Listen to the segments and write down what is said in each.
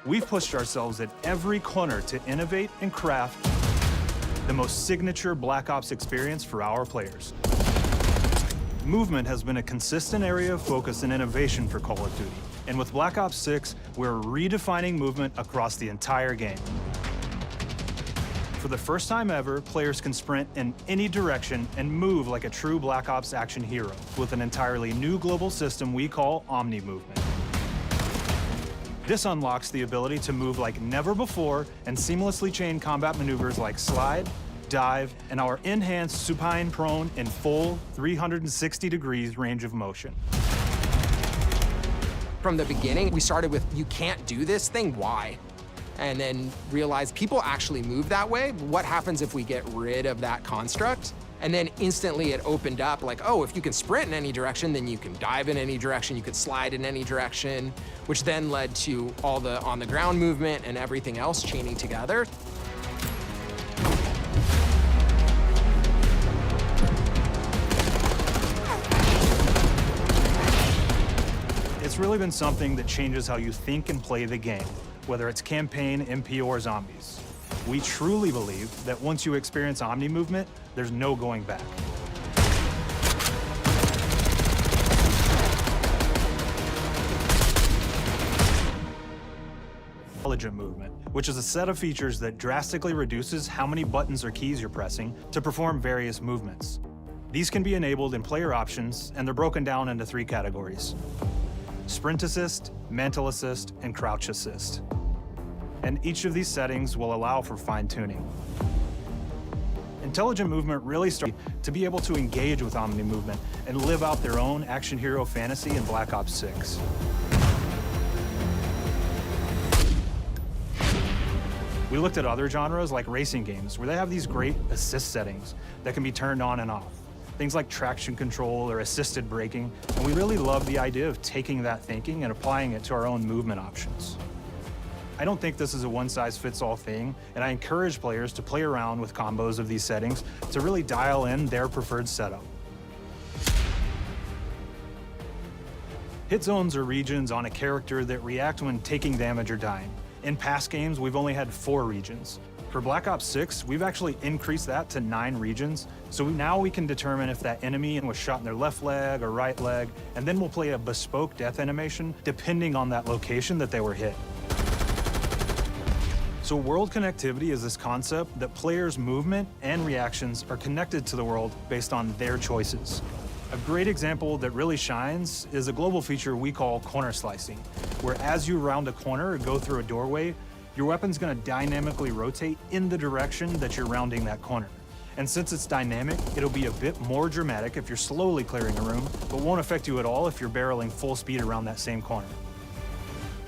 we've pushed ourselves at every corner to innovate and craft the most signature Black Ops experience for our players. Movement has been a consistent area of focus and innovation for Call of Duty. And with Black Ops 6, we're redefining movement across the entire game. For the first time ever, players can sprint in any direction and move like a true Black Ops action hero with an entirely new global system we call Omni movement. This unlocks the ability to move like never before and seamlessly chain combat maneuvers like slide, dive, and our enhanced supine prone in full 360 degrees range of motion. From the beginning, we started with, you can't do this thing, why? And then realized people actually move that way. What happens if we get rid of that construct? And then instantly it opened up like, oh, if you can sprint in any direction, then you can dive in any direction, you could slide in any direction, which then led to all the on-the-ground movement and everything else chaining together. It's really been something that changes how you think and play the game, whether it's campaign, MP, or zombies. We truly believe that once you experience Omni movement, there's no going back. Intelligent movement, which is a set of features that drastically reduces how many buttons or keys you're pressing to perform various movements. These can be enabled in player options, and they're broken down into 3 categories: sprint assist, mantle assist, and crouch assist. And each of these settings will allow for fine-tuning. Intelligent movement really starts to be able to engage with Omni movement and live out their own action hero fantasy in Black Ops 6. We looked at other genres like racing games, where they have these great assist settings that can be turned on and off. Things like traction control or assisted braking, and we really love the idea of taking that thinking and applying it to our own movement options. I don't think this is a one-size-fits-all thing, and I encourage players to play around with combos of these settings to really dial in their preferred setup. Hit zones are regions on a character that react when taking damage or dying. In past games, we've only had 4 regions. For Black Ops 6, we've actually increased that to 9 regions, so now we can determine if that enemy was shot in their left leg or right leg, and then we'll play a bespoke death animation depending on that location that they were hit. So world connectivity is this concept that players' movement and reactions are connected to the world based on their choices. A great example that really shines is a global feature we call corner slicing, where as you round a corner or go through a doorway, your weapon's gonna dynamically rotate in the direction that you're rounding that corner. And since it's dynamic, it'll be a bit more dramatic if you're slowly clearing a room, but won't affect you at all if you're barreling full speed around that same corner.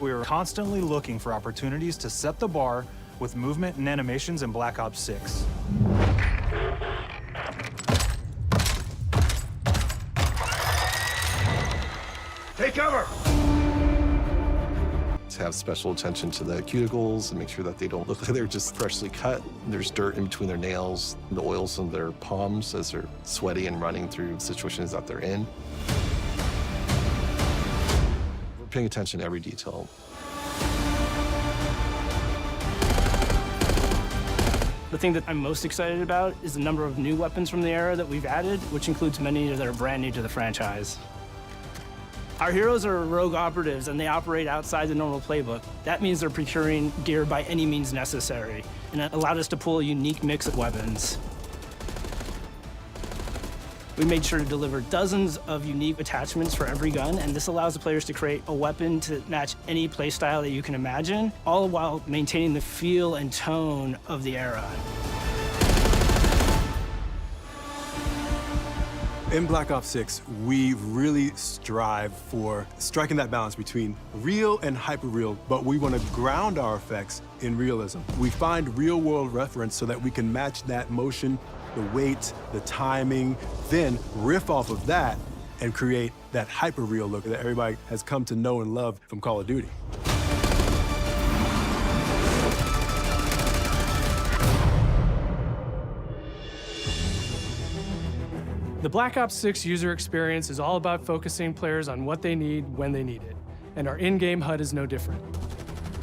We are constantly looking for opportunities to set the bar with movement and animations in Black Ops 6. Take cover! To have special attention to the cuticles and make sure that they don't look like they're just freshly cut. There's dirt in between their nails, the oils on their palms as they're sweaty and running through situations that they're in. We're paying attention to every detail. The thing that I'm most excited about is the number of new weapons from the era that we've added, which includes many that are brand new to the franchise. Our heroes are rogue operatives, and they operate outside the normal playbook. That means they're procuring gear by any means necessary, and it allowed us to pull a unique mix of weapons. We made sure to deliver dozens of unique attachments for every gun, and this allows the players to create a weapon to match any playstyle that you can imagine, all while maintaining the feel and tone of the era. In Black Ops 6, we really strive for striking that balance between real and hyper-real, but we want to ground our effects in realism. We find real-world reference so that we can match that motion, the weight, the timing, then riff off of that and create that hyper-real look that everybody has come to know and love from Call of Duty. The Black Ops 6 user experience is all about focusing players on what they need when they need it, and our in-game HUD is no different.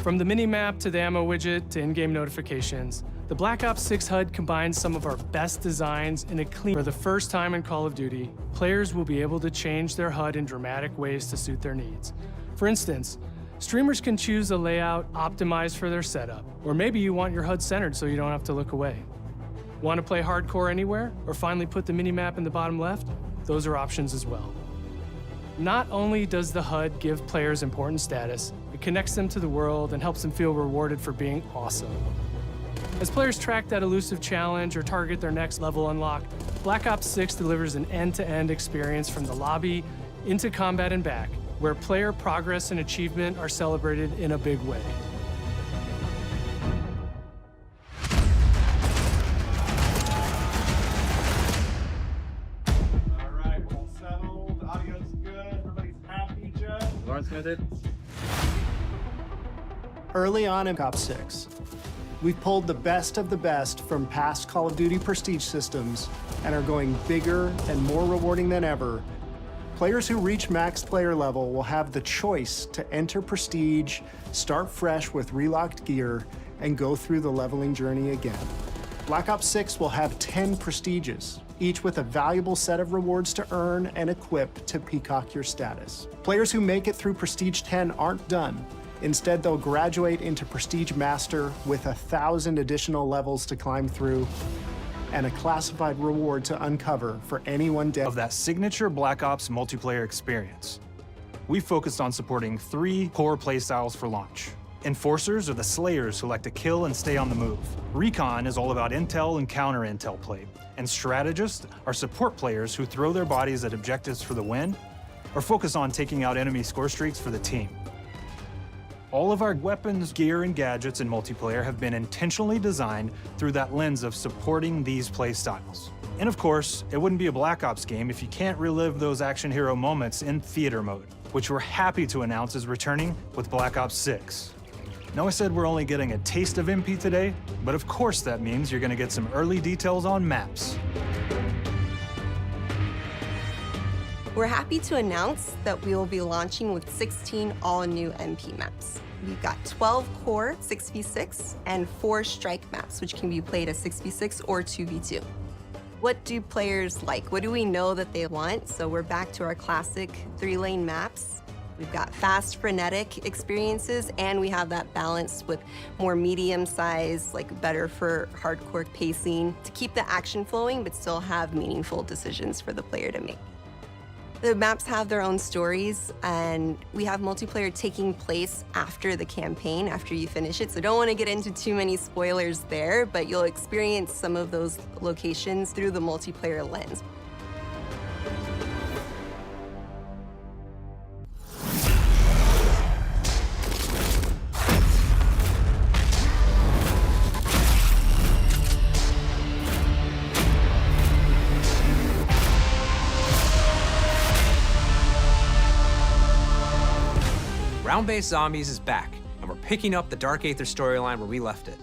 From the mini-map to the ammo widget to in-game notifications, the Black Ops 6 HUD combines some of our best designs in a clean. For the first time in Call of Duty, players will be able to change their HUD in dramatic ways to suit their needs. For instance, streamers can choose a layout optimized for their setup, or maybe you want your HUD centered so you don't have to look away. Want to play hardcore anywhere, or finally put the mini-map in the bottom left? Those are options as well. Not only does the HUD give players important status, it connects them to the world and helps them feel rewarded for being awesome. As players track that elusive challenge or target their next level unlock, Black Ops 6 delivers an end-to-end experience from the lobby into combat and back, where player progress and achievement are celebrated in a big way. All right, we're all settled. Audio's good. Everybody's happy, Jeff. Lawrence Smith. Early on in Black Ops 6, we've pulled the best of the best from past Call of Duty prestige systems and are going bigger and more rewarding than ever. Players who reach max player level will have the choice to enter prestige, start fresh with relocked gear, and go through the leveling journey again. Black Ops 6 will have 10 prestiges, each with a valuable set of rewards to earn and equip to peacock your status. Players who make it through Prestige 10 aren't done. Instead, they'll graduate into Prestige Master with 1,000 additional levels to climb through and a classified reward to uncover for anyone dead. Of that signature Black Ops multiplayer experience, we focused on supporting 3 core playstyles for launch. Enforcers are the slayers who like to kill and stay on the move. Recon is all about intel and counter-intel play. And strategists are support players who throw their bodies at objectives for the win or focus on taking out enemy score streaks for the team. All of our weapons, gear, and gadgets in multiplayer have been intentionally designed through that lens of supporting these play styles. And of course, it wouldn't be a Black Ops game if you can't relive those action hero moments in theater mode, which we're happy to announce is returning with Black Ops 6. Now, I said we're only getting a taste of MP today, but of course that means you're gonna get some early details on maps. We're happy to announce that we will be launching with 16 all-new MP maps. We've got 12 core 6v6 and 4 strike maps, which can be played as 6v6 or 2v2. What do players like? What do we know that they want? So we're back to our classic 3-lane maps. We've got fast, frenetic experiences, and we have that balance with more medium size, like better for hardcore pacing, to keep the action flowing, but still have meaningful decisions for the player to make. The maps have their own stories, and we have multiplayer taking place after the campaign, after you finish it. So don't want to get into too many spoilers there, but you'll experience some of those locations through the multiplayer lens. Round-based Zombies is back, and we're picking up the Dark Aether storyline where we left it.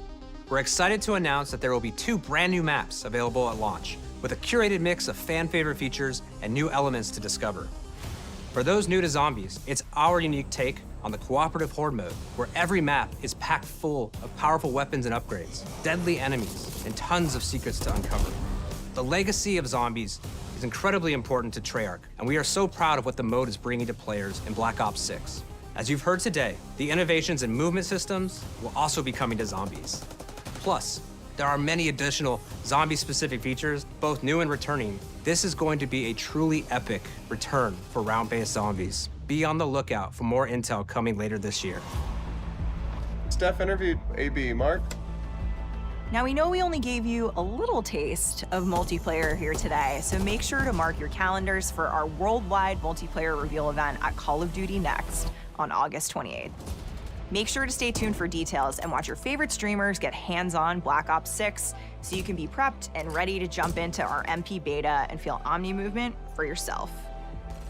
We're excited to announce that there will be 2 brand new maps available at launch, with a curated mix of fan-favorite features and new elements to discover. For those new to Zombies, it's our unique take on the cooperative horde mode, where every map is packed full of powerful weapons and upgrades, deadly enemies, and tons of secrets to uncover. The legacy of Zombies is incredibly important to Treyarch, and we are so proud of what the mode is bringing to players in Black Ops 6. As you've heard today, the innovations in movement systems will also be coming to Zombies. Plus, there are many additional zombie-specific features, both new and returning. This is going to be a truly epic return for round-based Zombies. Be on the lookout for more intel coming later this year. Steph interviewed AB. Mark? Now, we know we only gave you a little taste of multiplayer here today, so make sure to mark your calendars for our worldwide multiplayer reveal event at Call of Duty Next on August 28th. Make sure to stay tuned for details and watch your favorite streamers get hands-on Black Ops 6 so you can be prepped and ready to jump into our MP beta and feel Omni movement for yourself.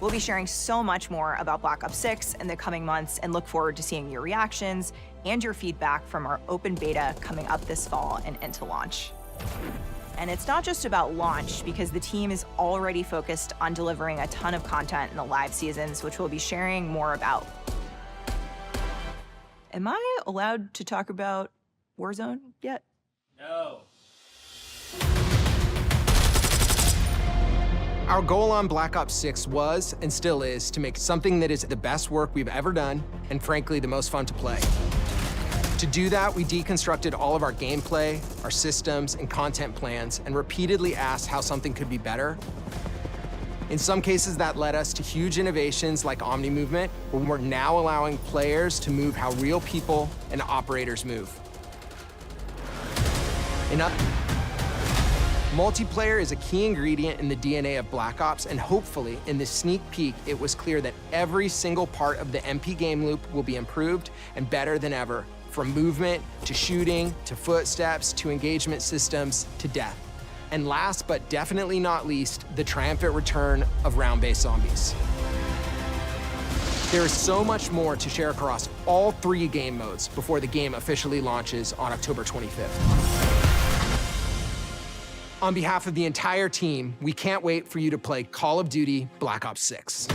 We'll be sharing so much more about Black Ops 6 in the coming months and look forward to seeing your reactions and your feedback from our open beta coming up this fall and into launch. And it's not just about launch, because the team is already focused on delivering a ton of content in the live seasons, which we'll be sharing more about. Am I allowed to talk about Warzone yet? No. Our goal on Black Ops 6 was, and still is, to make something that is the best work we've ever done, and frankly, the most fun to play. To do that, we deconstructed all of our gameplay, our systems, and content plans, and repeatedly asked how something could be better. In some cases, that led us to huge innovations like Omni movement, where we're now allowing players to move how real people and operators move. Multiplayer is a key ingredient in the DNA of Black Ops, and hopefully, in this sneak peek, it was clear that every single part of the MP game loop will be improved and better than ever, from movement, to shooting, to footsteps, to engagement systems, to death. And last but definitely not least, the triumphant return of round-based zombies. There is so much more to share across all 3 game modes before the game officially launches on October 25th. On behalf of the entire team, we can't wait for you to play Call of Duty Black Ops 6.